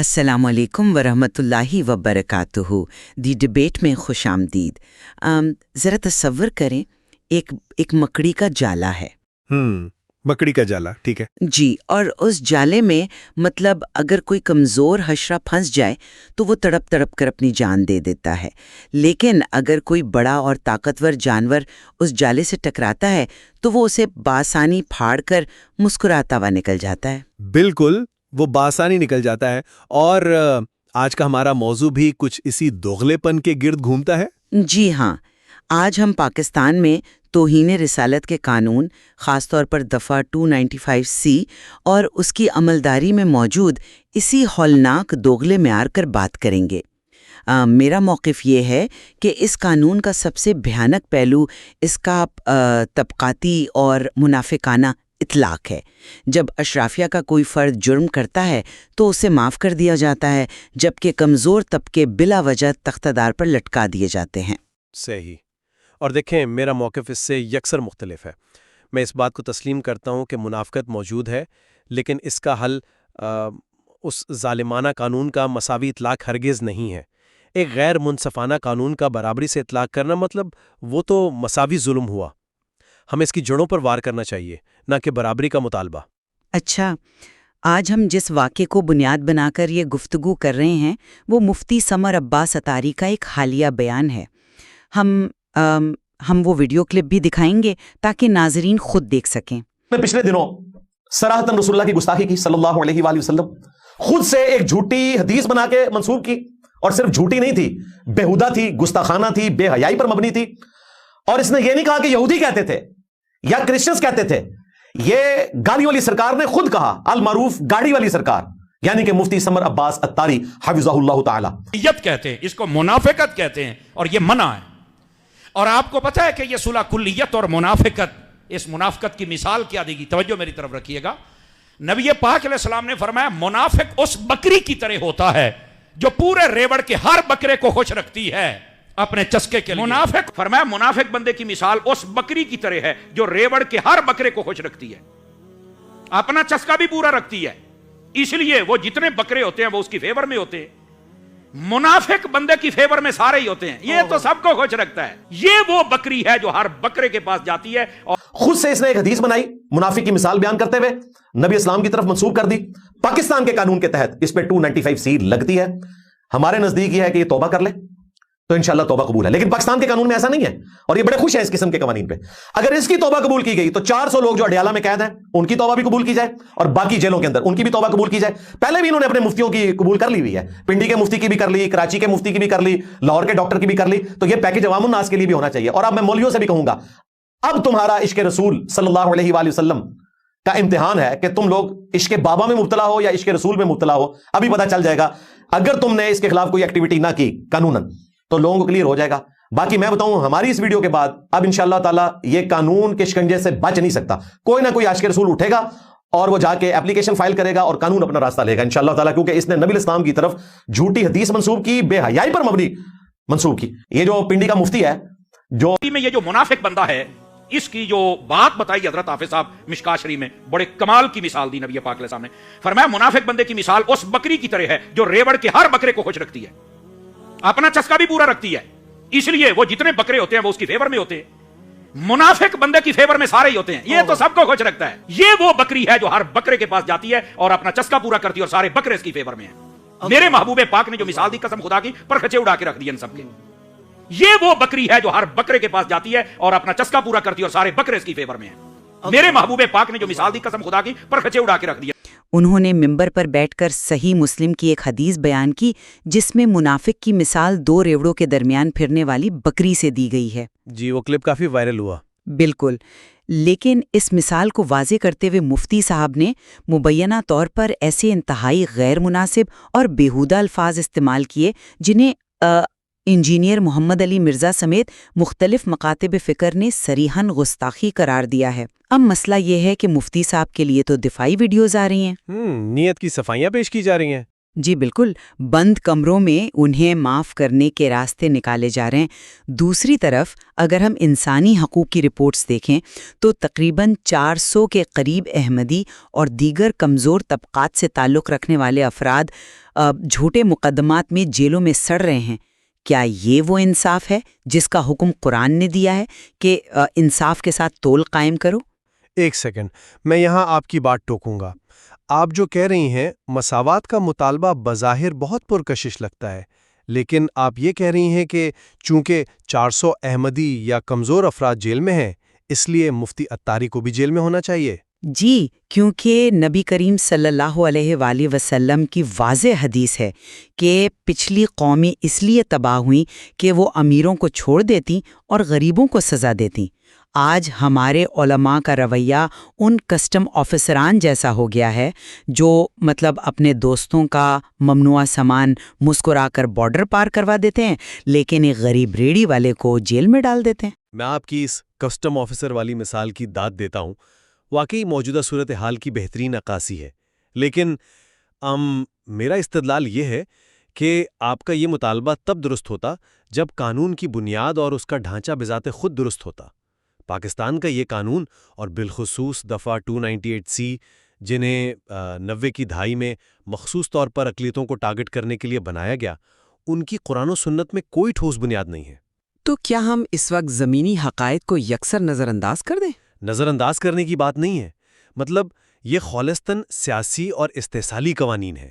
السلام علیکم ورحمۃ اللہ وبرکاتہ۔ دی ڈبیٹ میں خوش آمدید۔ ذرا تصور کریں ایک مکڑی کا جالا ہے۔ مکڑی کا جالا، ٹھیک ہے جی، اور اس جالے میں مطلب اگر کوئی کمزور حشرہ پھنس جائے تو وہ تڑپ تڑپ کر اپنی جان دے دیتا ہے، لیکن اگر کوئی بڑا اور طاقتور جانور اس جالے سے ٹکراتا ہے تو وہ اسے بآسانی پھاڑ کر مسکراتا ہوا نکل جاتا ہے۔ بالکل، وہ بآسانی نکل جاتا ہے۔ اور آج کا ہمارا موضوع بھی کچھ اسی دوغلے پن کے گرد گھومتا ہے۔ جی ہاں، آج ہم پاکستان میں توہین رسالت کے قانون، خاص طور پر دفعہ 295C اور اس کی عملداری میں موجود اسی ہولناک دوغلے معیار پر بات کریں گے۔ میرا موقف یہ ہے کہ اس قانون کا سب سے بھیانک پہلو اس کا طبقاتی اور منافقانہ اطلاق ہے۔ جب اشرافیہ کا کوئی فرد جرم کرتا ہے تو اسے معاف کر دیا جاتا ہے، جبکہ کمزور طبقے بلا وجہ تختہ دار پر لٹکا دیے جاتے ہیں۔ صحیح۔ اور دیکھیں، میرا موقف اس سے یکسر مختلف ہے۔ میں اس بات کو تسلیم کرتا ہوں کہ منافقت موجود ہے، لیکن اس کا حل اس ظالمانہ قانون کا مساوی اطلاق ہرگز نہیں ہے۔ ایک غیر منصفانہ قانون کا برابری سے اطلاق کرنا مطلب وہ تو مساوی ظلم ہوا۔ ہمیں اس کی جڑوں پر وار کرنا چاہیے، نہ کہ برابری کا مطالبہ۔ اچھا، آج ہم جس واقعے کو بنیاد بنا کر یہ گفتگو کر رہے ہیں وہ مفتی سمر عباس اطاری کا ایک حالیہ بیان ہے۔ ہم وہ ویڈیو کلپ بھی دکھائیں گے تاکہ ناظرین خود دیکھ سکیں۔ میں پچھلے دنوں صراحتاً رسول اللہ کی گستاخی کی صلی اللہ علیہ وآلہ وسلم، خود سے ایک جھوٹی حدیث بنا کے منسوب کی، اور صرف جھوٹی نہیں تھی، بےہودہ تھی، گستاخانہ تھی، بے حیائی پر مبنی تھی۔ اور اس نے یہ نہیں کہا کہ یہودی کہتے تھے یا کرسچنز کہتے تھے، یہ گاڑی والی سرکار نے خود کہا، المعروف گاڑی والی سرکار، یعنی کہ مفتی سمر عباس اطاری حفظہ اللہ تعالی۔ کہتے ہیں اس کو، منافقت کہتے ہیں، اور یہ منع ہے۔ اور آپ کو پتہ ہے کہ یہ صلح کلیت اور منافقت، اس منافقت کی مثال کیا دے گی؟ توجہ میری طرف رکھیے گا۔ نبی پاک علیہ السلام نے فرمایا منافق اس بکری کی طرح ہوتا ہے جو پورے ریوڑ کے ہر بکرے کو خوش رکھتی ہے اپنے چسکے کے لیے۔ منافق، فرمایا منافق بندے کی مثال اس بکری کی طرح ہے جو ریوڑ کے ہر بکرے کو خوش رکھتی ہے، اپنا چسکا بھی پورا رکھتی ہے، اس لیے وہ جتنے بکرے ہوتے ہیں وہ اس کی فیور میں ہوتے ہیں۔ منافق بندے کی فیور میں سارے ہی ہوتے ہیں، یہ تو سب کو خوش رکھتا ہے۔ یہ وہ بکری ہے جو ہر بکرے کے پاس جاتی ہے۔ اور خود سے اس نے ایک حدیث بنائی، منافق کی مثال بیان کرتے ہوئے نبی اسلام کی طرف منسوب کر دی۔ پاکستان کے قانون کے تحت اس پہ 295C لگتی ہے۔ ہمارے نزدیک یہ ہے کہ یہ توبہ کر لے تو انشاءاللہ توبہ قبول ہے، لیکن پاکستان کے قانون میں ایسا نہیں ہے، اور یہ بڑے خوش ہیں اس قسم کے قوانین پہ۔ اگر اس کی توبہ قبول کی گئی تو 400 لوگ جو اڈیالہ میں قید ہیں ان کی توبہ بھی قبول کی جائے، اور باقی جیلوں کے اندر ان کی بھی توبہ قبول کی جائے۔ پہلے بھی انہوں نے اپنے مفتیوں کی قبول کر لی ہوئی ہے، پنڈی کے مفتی کی بھی کر لی، کراچی کے مفتی کی بھی کر لی، لاہور کے ڈاکٹر کی بھی کر لی، تو یہ پیکج عوام الناس کے لیے بھی ہونا چاہیے۔ اور اب میں مولویوں سے بھی کہوں گا، اب تمہارا عشق رسول صلی اللہ علیہ وآلہ وسلم کا امتحان ہے کہ تم لوگ عشق بابا میں مبتلا ہو یا عشق رسول میں مبتلا ہو، ابھی پتہ چل جائے گا۔ اگر تم نے اس کے خلاف کوئی ایکٹیویٹی نہ کی قانوناً تو لوگوں کو کلیئر ہو جائے گا۔ باقی میں بتاؤں، ہماری اس ویڈیو کے بعد اب انشاءاللہ تعالی یہ قانون کے شکنجے سے بچ نہیں سکتا۔ کوئی نہ کوئی عاشق رسول اٹھے گا اور وہ جا کے اپلیکیشن فائل کرے گا اور قانون اپنا راستہ لے گا انشاءاللہ تعالی، کیونکہ اس نے نبی اسلام کی طرف جھوٹی حدیث منسوب کی، بے حیائی پر مبنی منسوب کی۔ یہ جو پنڈی کا مفتی ہے، جو میں یہ جو منافق بندہ ہے، اس کی جو بات بتائی حضرت حافظ صاحب مشکاۃ شریف میں، بڑے کمال کی مثال دی نبی پاک علیہ السلام نے۔ فرمایا منافق بندے کی مثال اس بکری کی طرح ہے جو ریوڑ کے ہر بکرے کو خوش رکھتی ہے، اپنا چسکا بھی پورا رکھتی ہے، اس لیے وہ جتنے بکرے ہوتے ہیں وہ اس کی فیور میں ہوتے ہیں۔ منافق بندے کی فیور میں سارے ہی ہوتے ہیں، یہ تو سب کو خوش رکھتا ہے۔ یہ وہ بکری ہے جو ہر بکرے کے پاس جاتی ہے اور اپنا چسکا پورا کرتی ہے، اور سارے بکرے اس کی فیور میں ہیں۔ میرے محبوب پاک نے جو مثال دی، قسم خدا کی، پرخچے اڑا کے رکھ دی ان سب کے۔ یہ وہ بکری ہے جو ہر بکرے کے پاس جاتی ہے اور اپنا چسکا پورا کرتی ہے، اور سارے بکرے اس کی فیور میں ہیں۔ میرے محبوب پاک نے جو مثال دی، قسم خدا کی، پرخچے اڑا کے رکھ دی۔ انہوں نے ممبر پر بیٹھ کر صحیح مسلم کی ایک حدیث بیان کی جس میں منافق کی مثال دو ریوڑوں کے درمیان پھرنے والی بکری سے دی گئی ہے۔ جی، وہ کلپ کافی وائرل ہوا۔ بالکل، لیکن اس مثال کو واضح کرتے ہوئے مفتی صاحب نے مبینہ طور پر ایسے انتہائی غیر مناسب اور بیہودہ الفاظ استعمال کیے جنہیں انجینئر محمد علی مرزا سمیت مختلف مکاتب فکر نے صریحاً گستاخی قرار دیا ہے۔ اب مسئلہ یہ ہے کہ مفتی صاحب کے لیے تو دفاعی ویڈیوز آ رہی ہیں، نیت کی صفائیاں پیش کی جا رہی ہیں۔ جی بالکل، بند کمروں میں انہیں معاف کرنے کے راستے نکالے جا رہے ہیں۔ دوسری طرف اگر ہم انسانی حقوق کی رپورٹس دیکھیں تو تقریباً 400 کے قریب احمدی اور دیگر کمزور طبقات سے تعلق رکھنے والے افراد جھوٹے مقدمات میں جیلوں میں سڑ رہے ہیں۔ کیا یہ وہ انصاف ہے جس کا حکم قرآن نے دیا ہے کہ انصاف کے ساتھ تول قائم کرو؟ ایک سیکنڈ، میں یہاں آپ کی بات ٹوکوں گا۔ آپ جو کہہ رہی ہیں مساوات کا مطالبہ بظاہر بہت پرکشش لگتا ہے، لیکن آپ یہ کہہ رہی ہیں کہ چونکہ 400 احمدی یا کمزور افراد جیل میں ہیں اس لیے مفتی عطاری کو بھی جیل میں ہونا چاہیے۔ جی، کیونکہ نبی کریم صلی اللہ علیہ وآلہ وسلم کی واضح حدیث ہے کہ پچھلی قومیں اس لیے تباہ ہوئیں کہ وہ امیروں کو چھوڑ دیتیں اور غریبوں کو سزا دیتیں۔ آج ہمارے علماء کا رویہ ان کسٹم آفیسران جیسا ہو گیا ہے جو اپنے دوستوں کا ممنوعہ سامان مسکرا کر بارڈر پار کروا دیتے ہیں، لیکن ایک غریب ریڑھی والے کو جیل میں ڈال دیتے ہیں۔ میں آپ کی اس کسٹم آفیسر والی مثال کی داد دیتا ہوں، واقعی موجودہ صورتحال کی بہترین عکاسی ہے، لیکن میرا استدلال یہ ہے کہ آپ کا یہ مطالبہ تب درست ہوتا جب قانون کی بنیاد اور اس کا ڈھانچہ بذات خود درست ہوتا۔ پاکستان کا یہ قانون اور بالخصوص دفعہ 298C جنہیں 90 کی دہائی میں مخصوص طور پر اقلیتوں کو ٹارگٹ کرنے کے لیے بنایا گیا، ان کی قرآن و سنت میں کوئی ٹھوس بنیاد نہیں ہے۔ تو کیا ہم اس وقت زمینی حقائق کو یکسر نظر انداز کر دیں؟ نظر انداز کرنے کی بات نہیں ہے، یہ خالصتاً سیاسی اور استحصالی قوانین ہے۔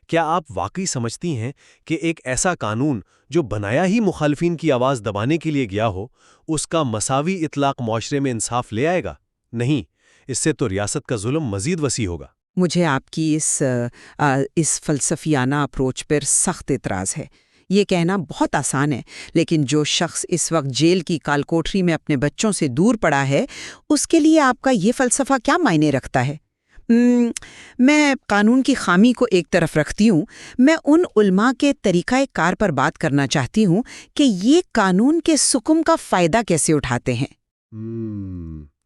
کیا آپ واقعی سمجھتی ہیں کہ ایک ایسا قانون جو بنایا ہی مخالفین کی آواز دبانے کے لیے گیا ہو، اس کا مساوی اطلاق معاشرے میں انصاف لے آئے گا؟ نہیں، اس سے تو ریاست کا ظلم مزید وسیع ہوگا۔ مجھے آپ کی اس فلسفیانہ اپروچ پر سخت اعتراض ہے۔ یہ کہنا بہت آسان ہے، لیکن جو شخص اس وقت جیل کی کال کوٹری میں اپنے بچوں سے دور پڑا ہے، اس کے لیے آپ کا یہ فلسفہ کیا معنی رکھتا ہے؟ میں قانون کی خامی کو ایک طرف رکھتی ہوں، میں ان علماء کے طریقہ کار پر بات کرنا چاہتی ہوں کہ یہ قانون کے سکم کا فائدہ کیسے اٹھاتے ہیں۔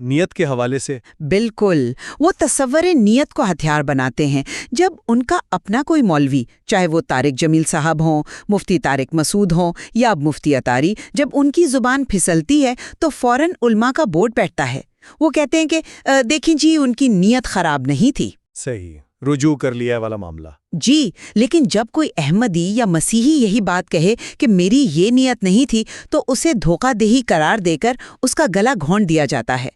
نیت کے حوالے سے بالکل، وہ تصور نیت کو ہتھیار بناتے ہیں۔ جب ان کا اپنا کوئی مولوی، چاہے وہ طارق جمیل صاحب ہوں، مفتی طارق مسعود ہوں یا اب مفتی عطاری، جب ان کی زبان پھسلتی ہے تو فوراً علماء کا بورڈ بیٹھتا ہے۔ وہ کہتے ہیں کہ دیکھیں جی ان کی نیت خراب نہیں تھی۔ صحیح، رجوع کر لیا والا معاملہ۔ جی، لیکن جب کوئی احمدی یا مسیحی یہی بات کہے کہ میری یہ نیت نہیں تھی تو اسے دھوکہ دہی قرار دے کر اس کا گلا گھونٹ دیا جاتا ہے۔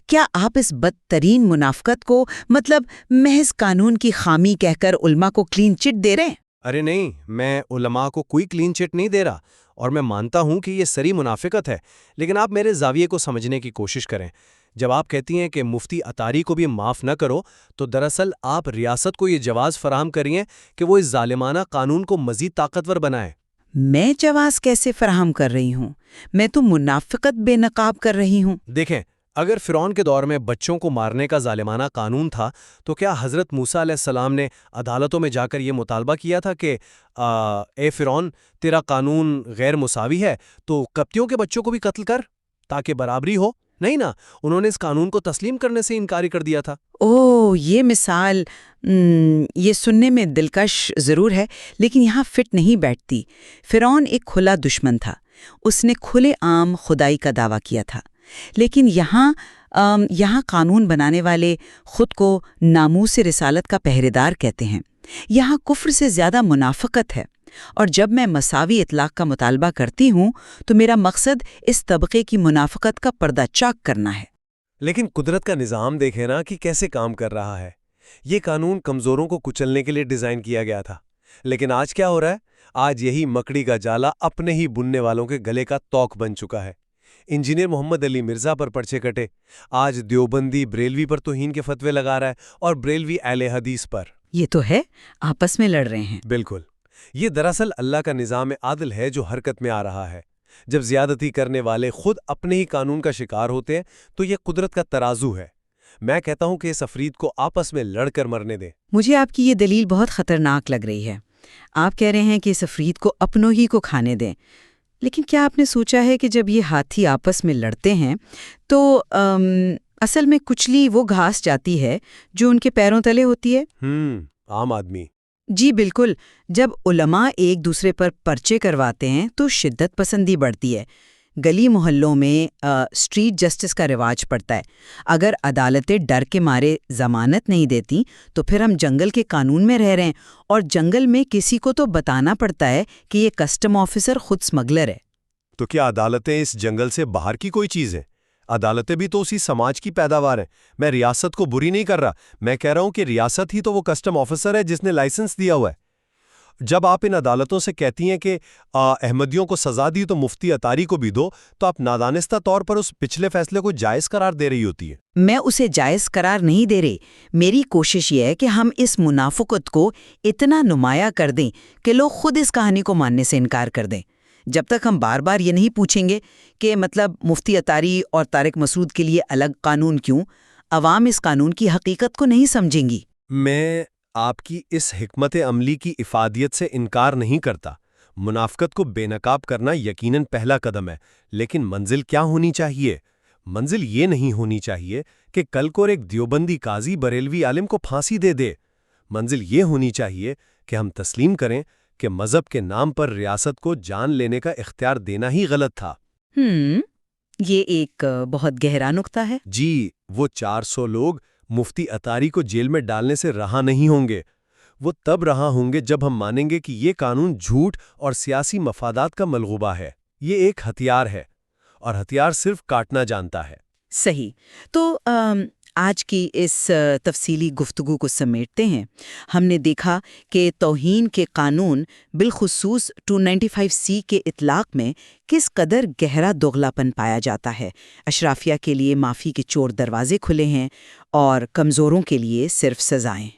کیا آپ اس بدترین منافقت کو محض قانون کی خامی کہہ کر علماء کو کلین چٹ دے رہے ہیں؟ ارے نہیں، میں علماء کو کوئی کلین چٹ نہیں دے رہا، اور میں مانتا ہوں کہ یہ سری منافقت ہے، لیکن آپ میرے زاویے کو سمجھنے کی کوشش کریں۔ جب آپ کہتی ہیں کہ مفتی عطاری کو بھی معاف نہ کرو، تو دراصل آپ ریاست کو یہ جواز فراہم کریے کہ وہ اس ظالمانہ قانون کو مزید طاقتور بنائے۔ میں جواز کیسے فراہم کر رہی ہوں؟ میں تو منافقت بے نقاب کر رہی ہوں۔ دیکھیں، اگر فرعون کے دور میں بچوں کو مارنے کا ظالمانہ قانون تھا تو کیا حضرت موسیٰ علیہ السلام نے عدالتوں میں جا کر یہ مطالبہ کیا تھا کہ اے فرعون، تیرا قانون غیر مساوی ہے تو قبطیوں کے بچوں کو بھی قتل کر تاکہ برابری ہو؟ نہیں نا، انہوں نے اس قانون کو تسلیم کرنے سے انکاری کر دیا تھا۔ یہ مثال یہ سننے میں دلکش ضرور ہے، لیکن یہاں فٹ نہیں بیٹھتی۔ فرعون ایک کھلا دشمن تھا، اس نے کھلے عام خدائی کا دعویٰ کیا تھا، لیکن یہاں قانون بنانے والے خود کو ناموس رسالت کا پہرے دار کہتے ہیں۔ یہاں کفر سے زیادہ منافقت ہے، اور جب میں مساوی اطلاق کا مطالبہ کرتی ہوں تو میرا مقصد اس طبقے کی منافقت کا پردہ چاک کرنا ہے۔ لیکن قدرت کا نظام دیکھیں نا کہ کیسے کام کر رہا ہے۔ یہ قانون کمزوروں کو کچلنے کے لیے ڈیزائن کیا گیا تھا، لیکن آج کیا ہو رہا ہے؟ آج یہی مکڑی کا جالا اپنے ہی بننے والوں کے گلے کا توق بن چکا ہے۔ انجینئر محمد علی مرزا پر پرچے کٹے، آج دیوبندی بریلوی پر توہین کے فتوے لگا رہا ہے، اور بریلوی اہل حدیث پر۔ یہ تو ہے، آپس میں لڑ رہے ہیں۔ بالکل، یہ دراصل اللہ کا نظام عادل ہے جو حرکت میں آ رہا ہے۔ جب زیادتی کرنے والے خود اپنے ہی قانون کا شکار ہوتے ہیں تو یہ قدرت کا ترازو ہے۔ میں کہتا ہوں کہ اس افرید کو آپس میں لڑ کر مرنے دیں۔ مجھے آپ کی یہ دلیل بہت خطرناک لگ رہی ہے۔ آپ کہہ رہے ہیں کہ اس افرید کو اپنوں ہی کو کھانے دیں، لیکن کیا آپ نے سوچا ہے کہ جب یہ ہاتھی آپس میں لڑتے ہیں تو اصل میں کچلی وہ گھاس جاتی ہے جو ان کے پیروں تلے ہوتی ہے؟ عام آدمی۔ جی بالکل، جب علماء ایک دوسرے پر پرچے کرواتے ہیں تو شدت پسندی بڑھتی ہے۔ گلی محلوں میں اسٹریٹ جسٹس کا رواج پڑتا ہے۔ اگر عدالتیں ڈر کے مارے ضمانت نہیں دیتی تو پھر ہم جنگل کے قانون میں رہ رہے ہیں، اور جنگل میں کسی کو تو بتانا پڑتا ہے کہ یہ کسٹم آفیسر خود سمگلر ہے۔ تو کیا عدالتیں اس جنگل سے باہر کی کوئی چیز ہیں؟ عدالتیں بھی تو اسی سماج کی پیداوار ہیں۔ میں ریاست کو بری نہیں کر رہا، میں کہہ رہا ہوں کہ ریاست ہی تو وہ کسٹم آفیسر ہے جس نے لائسنس دیا ہوا ہے۔ جب آپ ان عدالتوں سے کہتی ہیں کہ احمدیوں کو سزا دی تو مفتی اطاری کو بھی دو، تو آپ نادانستہ طور پر اس پچھلے فیصلے کو جائز قرار دے رہی ہوتی ہے۔ میں اسے جائز قرار نہیں دے رہے، میری کوشش یہ ہے کہ ہم اس منافقت کو اتنا نمایاں کر دیں کہ لوگ خود اس کہانی کو ماننے سے انکار کر دیں۔ جب تک ہم بار بار یہ نہیں پوچھیں گے کہ مطلب مفتی اطاری اور طارق مسعود کے لیے الگ قانون کیوں، عوام اس قانون کی حقیقت کو نہیں سمجھیں گی۔ میں آپ کی اس حکمت عملی کی افادیت سے انکار نہیں کرتا۔ منافقت کو بے نقاب کرنا یقیناً پہلا قدم ہے، لیکن منزل کیا ہونی چاہیے؟ منزل یہ نہیں ہونی چاہیے کہ کل کو ایک دیوبندی قاضی بریلوی عالم کو پھانسی دے دے۔ منزل یہ ہونی چاہیے کہ ہم تسلیم کریں کہ مذہب کے نام پر ریاست کو جان لینے کا اختیار دینا ہی غلط تھا۔ یہ ایک بہت گہرا نقطہ ہے۔ جی، وہ 400 لوگ مفتی اطاری کو جیل میں ڈالنے سے رہا نہیں ہوں گے۔ وہ تب رہا ہوں گے جب ہم مانیں گے کہ یہ قانون جھوٹ اور سیاسی مفادات کا ملغوبہ ہے۔ یہ ایک ہتھیار ہے، اور ہتھیار صرف کاٹنا جانتا ہے۔ صحیح۔ تو آج کی اس تفصیلی گفتگو کو سمیٹتے ہیں۔ ہم نے دیکھا کہ توہین کے قانون بالخصوص 295C کے اطلاق میں کس قدر گہرا دغلاپن پایا جاتا ہے۔ اشرافیہ کے لیے معافی کے چور دروازے کھلے ہیں اور کمزوروں کے لیے صرف سزائیں۔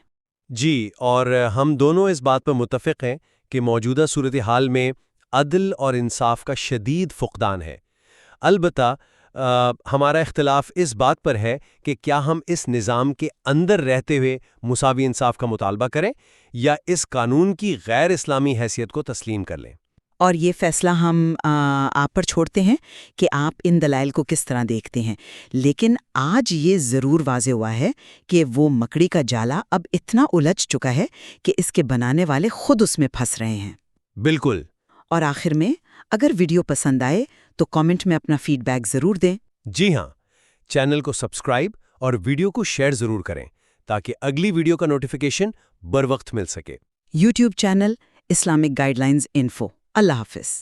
جی، اور ہم دونوں اس بات پر متفق ہیں کہ موجودہ صورتحال میں عدل اور انصاف کا شدید فقدان ہے۔ البتہ ہمارا اختلاف اس بات پر ہے کہ کیا ہم اس نظام کے اندر رہتے ہوئے مساوی انصاف کا مطالبہ کریں یا اس قانون کی غیر اسلامی حیثیت کو تسلیم کر لیں۔ اور یہ فیصلہ ہم آپ پر چھوڑتے ہیں کہ آپ ان دلائل کو کس طرح دیکھتے ہیں، لیکن آج یہ ضرور واضح ہوا ہے کہ وہ مکڑی کا جالا اب اتنا الجھ چکا ہے کہ اس کے بنانے والے خود اس میں پھنس رہے ہیں۔ بالکل۔ اور آخر میں، اگر ویڈیو پسند آئے تو کامنٹ میں اپنا فیڈ بیک ضرور دیں۔ جی ہاں، چینل کو سبسکرائب اور ویڈیو کو شیئر ضرور کریں تاکہ اگلی ویڈیو کا نوٹیفیکیشن بر وقت مل سکے۔ YouTube channel Islamic guidelines info. اللہ حافظ۔